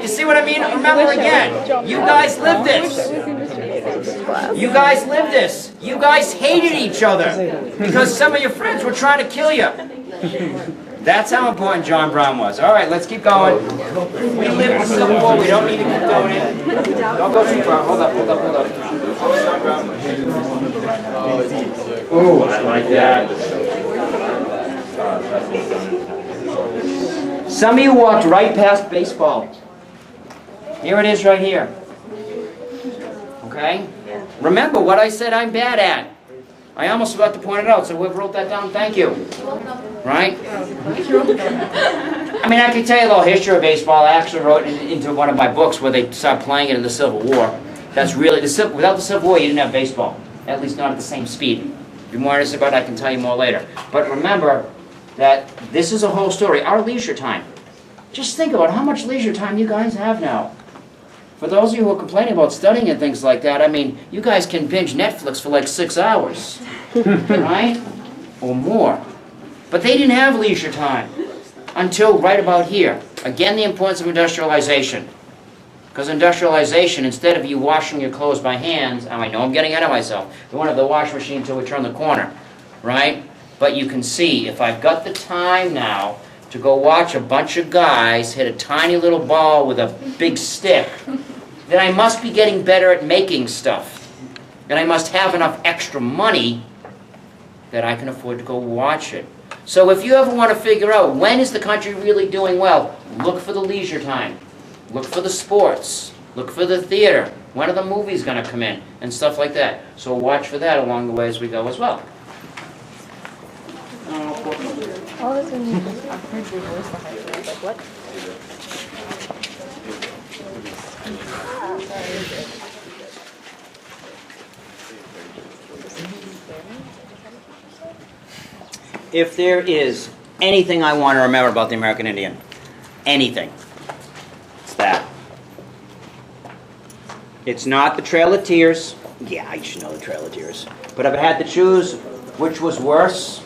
You see what I mean? Remember again, you guys lived this. You guys lived this. You guys hated each other because some of your friends were trying to kill you. That's how important John Brown was. All right, let's keep going. We lived the Civil War. We don't need to keep doing it. Don't go too far. Hold up, hold up, hold up. Ooh, I like that. Some of you walked right past baseball. Here it is right here. Okay? Remember what I said I'm bad at. I almost forgot to point it out, so whoever wrote that down, thank you. Right? I mean, I can tell you a little history of baseball. I actually wrote it into one of my books where they started playing it in the Civil War. That's really, without the Civil War, you didn't have baseball. At least not at the same speed. If you're more interested about it, I can tell you more later. But remember that this is a whole story. Our leisure time. Just think about how much leisure time you guys have now. For those of you who are complaining about studying and things like that, I mean, you guys can binge Netflix for like 6 hours, right? Or more. But they didn't have leisure time until right about here. Again, the importance of industrialization. Because industrialization, instead of you washing your clothes by hands, I know I'm getting ahead of myself. We won't have the wash machine until we turn the corner, right? But you can see, if I've got the time now to go watch a bunch of guys hit a tiny little ball with a big stick, then I must be getting better at making stuff. And I must have enough extra money that I can afford to go watch it. So if you ever want to figure out when is the country really doing well, look for the leisure time. Look for the sports. Look for the theater. When are the movies going to come in? And stuff like that. So watch for that along the way as we go as well. All this when you just heard your voice behind you. Like, what? If there is anything I want to remember about the American Indian, anything, it's that. It's not the Trail of Tears. Yeah, I should know the Trail of Tears. But if I had to choose which was worse,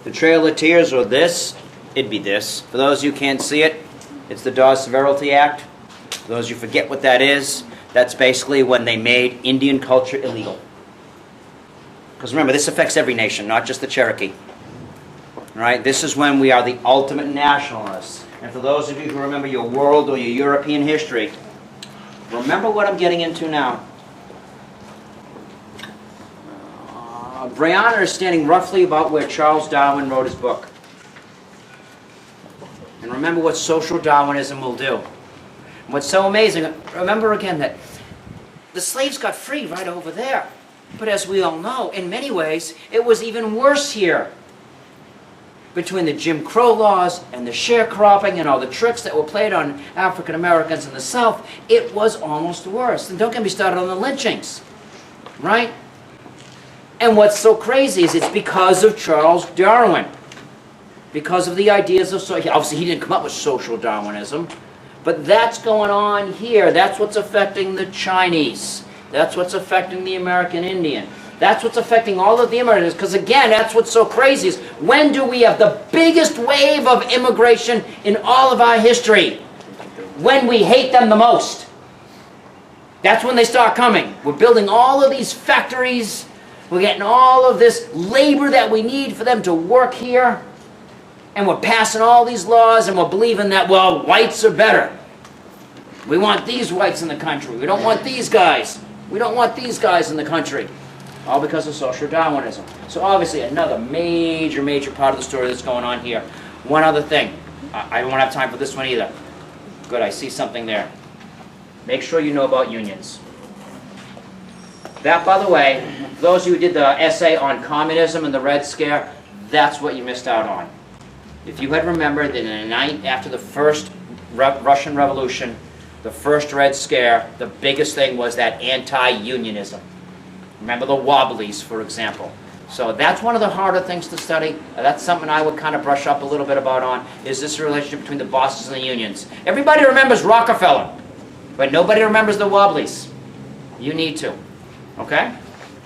the Trail of Tears or this, it'd be this. For those of you who can't see it, it's the Dawes Severalty Act. For those of you who forget what that is, that's basically when they made Indian culture illegal. Because remember, this affects every nation, not just the Cherokee. Right? This is when we are the ultimate nationalists. And for those of you who remember your world or your European history, remember what I'm getting into now. Brianna is standing roughly about where Charles Darwin wrote his book. And remember what social Darwinism will do. And what's so amazing, remember again that the slaves got free right over there. But as we all know, in many ways, it was even worse here. Between the Jim Crow laws and the sharecropping and all the tricks that were played on African Americans in the South, it was almost worse. And don't get me started on the lynchings, right? And what's so crazy is it's because of Charles Darwin. Because of the ideas of social... Obviously, he didn't come up with social Darwinism. But that's going on here. That's what's affecting the Chinese. That's what's affecting the American Indian. That's what's affecting all of the immigrants. Because again, that's what's so crazy is when do we have the biggest wave of immigration in all of our history? When we hate them the most. That's when they start coming. We're building all of these factories. We're getting all of this labor that we need for them to work here. And we're passing all these laws and we're believing that, well, whites are better. We want these whites in the country. We don't want these guys. We don't want these guys in the country. All because of social Darwinism. So obviously another major, major part of the story that's going on here. One other thing. I won't have time for this one either. Good, I see something there. Make sure you know about unions. That, by the way, those of you who did the essay on communism and the Red Scare, that's what you missed out on. If you had remembered that in the night after the first Russian Revolution, the first Red Scare, the biggest thing was that anti-unionism. Remember the Wobblies, for example. So that's one of the harder things to study. That's something I would kind of brush up a little bit about on, is this relationship between the bosses and the unions. Everybody remembers Rockefeller, but nobody remembers the Wobblies. You need to. Okay?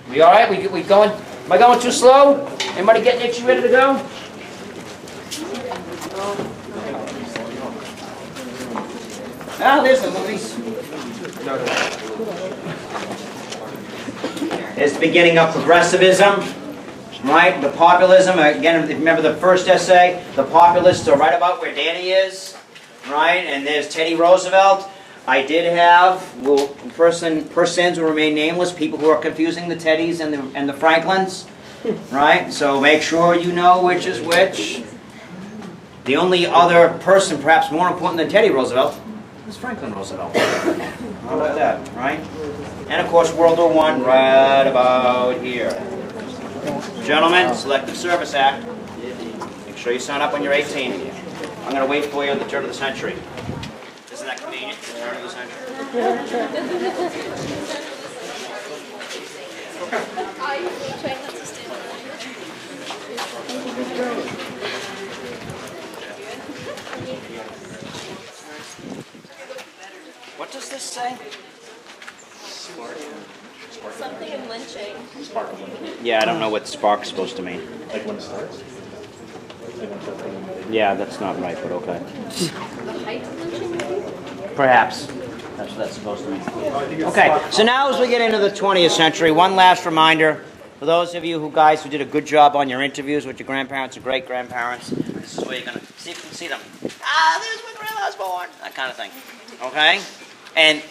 We all right? We going? Am I going too slow? Anybody getting itchy, ready to go? Ah, there's the movies. It's the beginning of progressivism, right? The populism, again, if you remember the first essay, the populists are right about where Danny is, right? And there's Teddy Roosevelt. I did have, persons will remain nameless, people who are confusing the Teddys and the Franklins, right? So make sure you know which is which. The only other person perhaps more important than Teddy Roosevelt is Franklin Roosevelt. How about that, right? And of course World War I right about here. Gentlemen, Selective Service Act. Make sure you sign up when you're 18. I'm going to wait for you at the turn of the century. Isn't that convenient? The turn of the century. What does this say? Something in lynching. Yeah, I don't know what spark's supposed to mean. Like when it starts? Yeah, that's not right, but okay. The height of lynching, maybe? Perhaps. That's what that's supposed to mean. Okay, so now as we get into the 20th century, one last reminder for those of you who did a good job on your interviews with your grandparents or great-grandparents. This is where you're going to see if you can see them. Ah, there's when Grandma was born. That kind of thing. Okay? And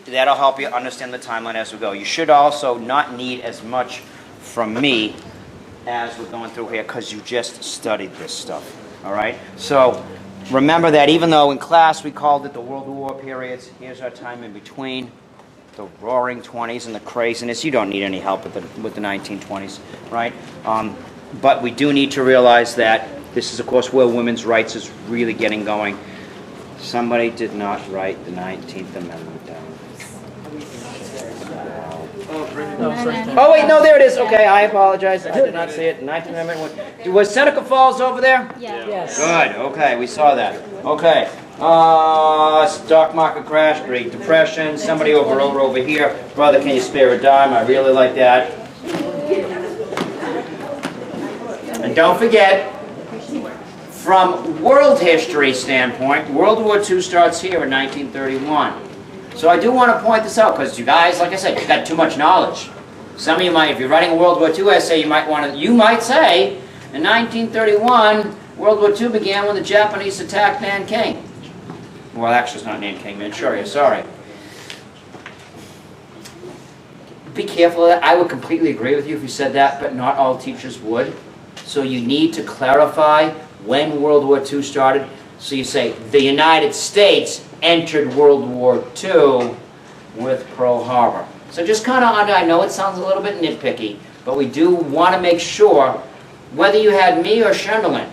that'll help you understand the timeline as we go. You should also not need as much from me as we're going through here because you just studied this stuff. All right? So remember that even though in class we called it the World War periods, here's our time in between. The roaring 20s and the craziness. You don't need any help with the 1920s, right? But we do need to realize that this is, of course, where women's rights is really getting going. Somebody did not write the 19th Amendment down. Oh, wait, no, there it is. Okay, I apologize. I did not see it. 19th Amendment. Was Seneca Falls over there? Yeah. Yes. Good. Okay, we saw that. Okay. Stock market crash, Great Depression. Somebody over here. Brother, can you spare a dime? I really like that. And don't forget, from world history standpoint, World War II starts here in 1931. So I do want to point this out because you guys, like I said, you got too much knowledge. Some of you might, if you're writing a World War II essay, you might say, in 1931, World War II began when the Japanese attacked Nanking. Well, actually, it's not Nanking, Manchuria, sorry. Be careful of that. I would completely agree with you if you said that, but not all teachers would. So you need to clarify when World War II started. So you say, the United States entered World War II with Pearl Harbor. So just kind of, I know it sounds a little bit nitpicky, but we do want to make sure, whether you had me or Shendelin,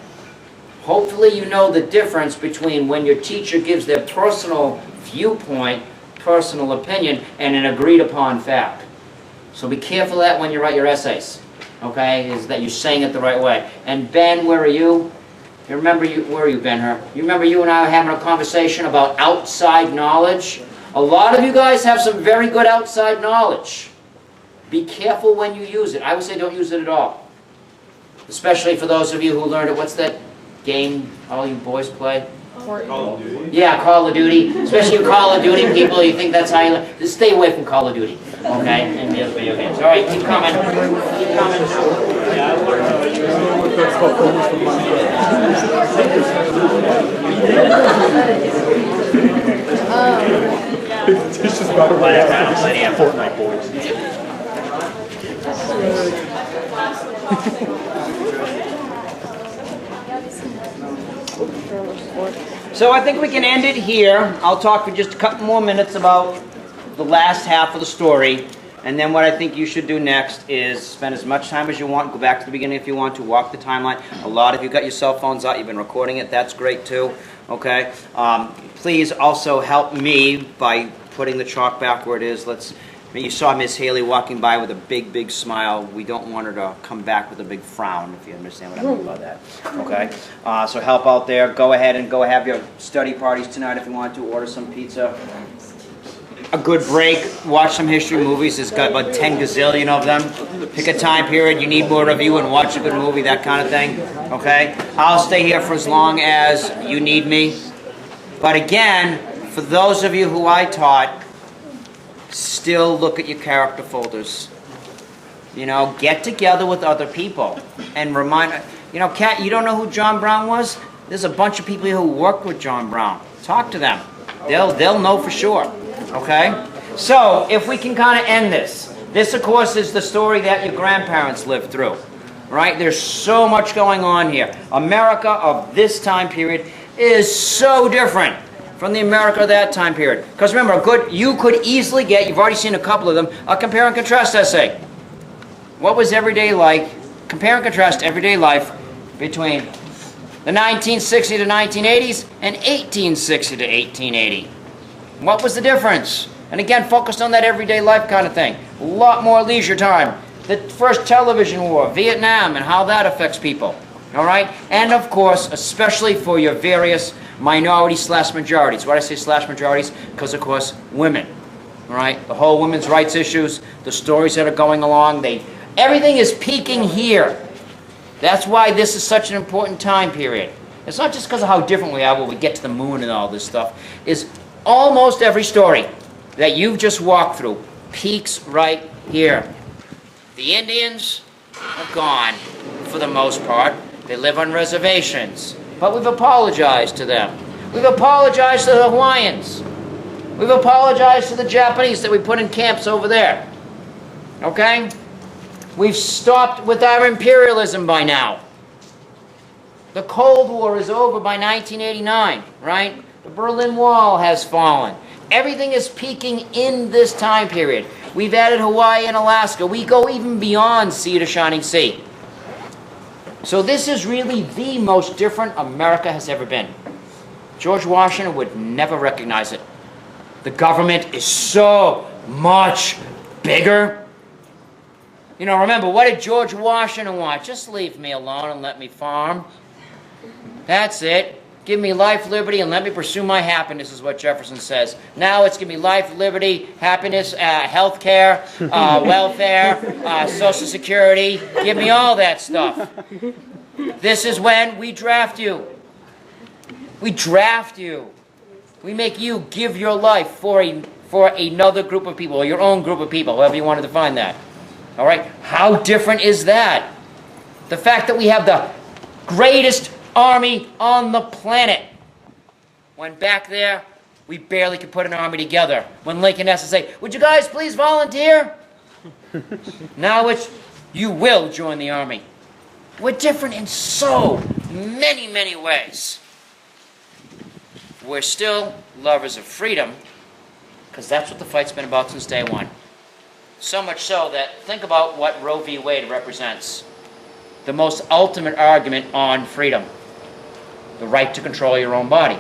hopefully you know the difference between when your teacher gives their personal viewpoint, personal opinion, and an agreed upon fact. So be careful of that when you write your essays, okay, is that you're saying it the right way. And Ben, where are you? You remember, where are you, Ben-Hur? You remember you and I were having a conversation about outside knowledge? A lot of you guys have some very good outside knowledge. Be careful when you use it. I would say don't use it at all. Especially for those of you who learned it. What's that game all you boys play? Call of Duty. Yeah, Call of Duty. Especially you Call of Duty people, you think that's how you learn. Just stay away from Call of Duty. Okay? And the other video games. All right, keep coming. Keep coming. It's just about Fortnite boys. So I think we can end it here. I'll talk for just a couple more minutes about the last half of the story. And then what I think you should do next is spend as much time as you want. Go back to the beginning if you want to. Walk the timeline. A lot of you got your cell phones out. You've been recording it. That's great too. Okay? Please also help me by putting the chalk back where it is. You saw Miss Haley walking by with a big, big smile. We don't want her to come back with a big frown, if you understand what I mean by that. Okay? So help out there. Go ahead and go have your study parties tonight if you want to. Order some pizza. A good break. Watch some history movies. There's got about 10 gazillion of them. Pick a time period you need more of you and watch a good movie, that kind of thing. Okay? I'll stay here for as long as you need me. But again, For those of you who I taught, still look at your character folders. You know, get together with other people and remind, you know, Kat, you don't know who John Brown was? There's a bunch of people here who worked with John Brown. Talk to them. They'll know for sure. Okay? So, if we can kind of end this. This, of course, is the story that your grandparents lived through. Right? There's so much going on here. America of this time period is so different from the America of that time period. Because remember, you could easily get, you've already seen a couple of them, a compare and contrast essay. What was everyday like, compare and contrast everyday life between the 1960 to 1980s and 1860 to 1880. What was the difference? And again, focused on that everyday life kind of thing. A lot more leisure time. The first television war, Vietnam, and how that affects people. All right? And of course, especially for your various minority/majorities. Why do I say slash majorities? Because, of course, women. All right? The whole women's rights issues, the stories that are going along, everything is peaking here. That's why this is such an important time period. It's not just because of how different we are when we get to the moon and all this stuff. Is almost every story that you've just walked through peaks right here. The Indians are gone for the most part. They live on reservations. But we've apologized to them. We've apologized to the Hawaiians. We've apologized to the Japanese that we put in camps over there. Okay? We've stopped with our imperialism by now. The Cold War is over by 1989, right? The Berlin Wall has fallen. Everything is peaking in this time period. We've added Hawaii and Alaska. We go even beyond sea to shining sea. So this is really the most different America has ever been. George Washington would never recognize it. The government is so much bigger. You know, remember, what did George Washington want? Just leave me alone and let me farm. That's it. Give me life, liberty, and let me pursue my happiness, is what Jefferson says. Now it's going to be life, liberty, happiness, health care, welfare, Social Security. Give me all that stuff. This is when we draft you. We draft you. We make you give your life for another group of people, or your own group of people, however you want to define that. All right? How different is that? The fact that we have the greatest army on the planet. When back there, we barely could put an army together. When Lincoln has to say, would you guys please volunteer? Now it's, you will join the army. We're different in so many, many ways. We're still lovers of freedom, because that's what the fight's been about since day one. So much so that, think about what Roe v. Wade represents. The most ultimate argument on freedom. The right to control your own body.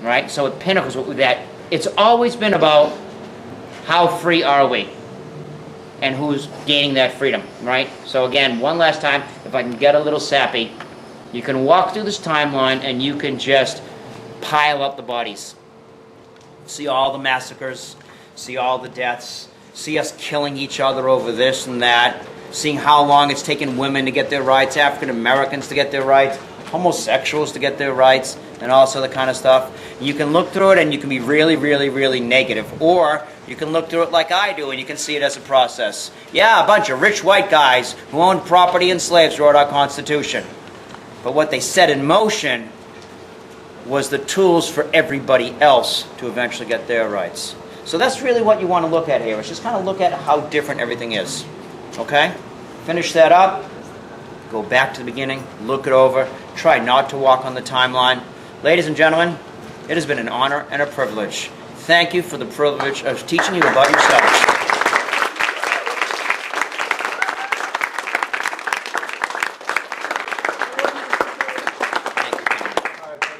Right? So it pinnacles with that. It's always been about how free are we and who's gaining that freedom. Right? So again, one last time, if I can get a little sappy, you can walk through this timeline and you can just pile up the bodies. See all the massacres, see all the deaths, see us killing each other over this and that, seeing how long it's taken women to get their rights, African Americans to get their rights, homosexuals to get their rights, and all this other kind of stuff. You can look through it and you can be really, really, really negative. Or you can look through it like I do and you can see it as a process. Yeah, a bunch of rich white guys who owned property and slaves wrote our Constitution. But what they set in motion was the tools for everybody else to eventually get their rights. So that's really what you want to look at here. Is just kind of look at how different everything is. Okay? Finish that up. Go back to the beginning. Look it over. Try not to walk on the timeline. Ladies and gentlemen, it has been an honor and a privilege. Thank you for the privilege of teaching you about yourselves.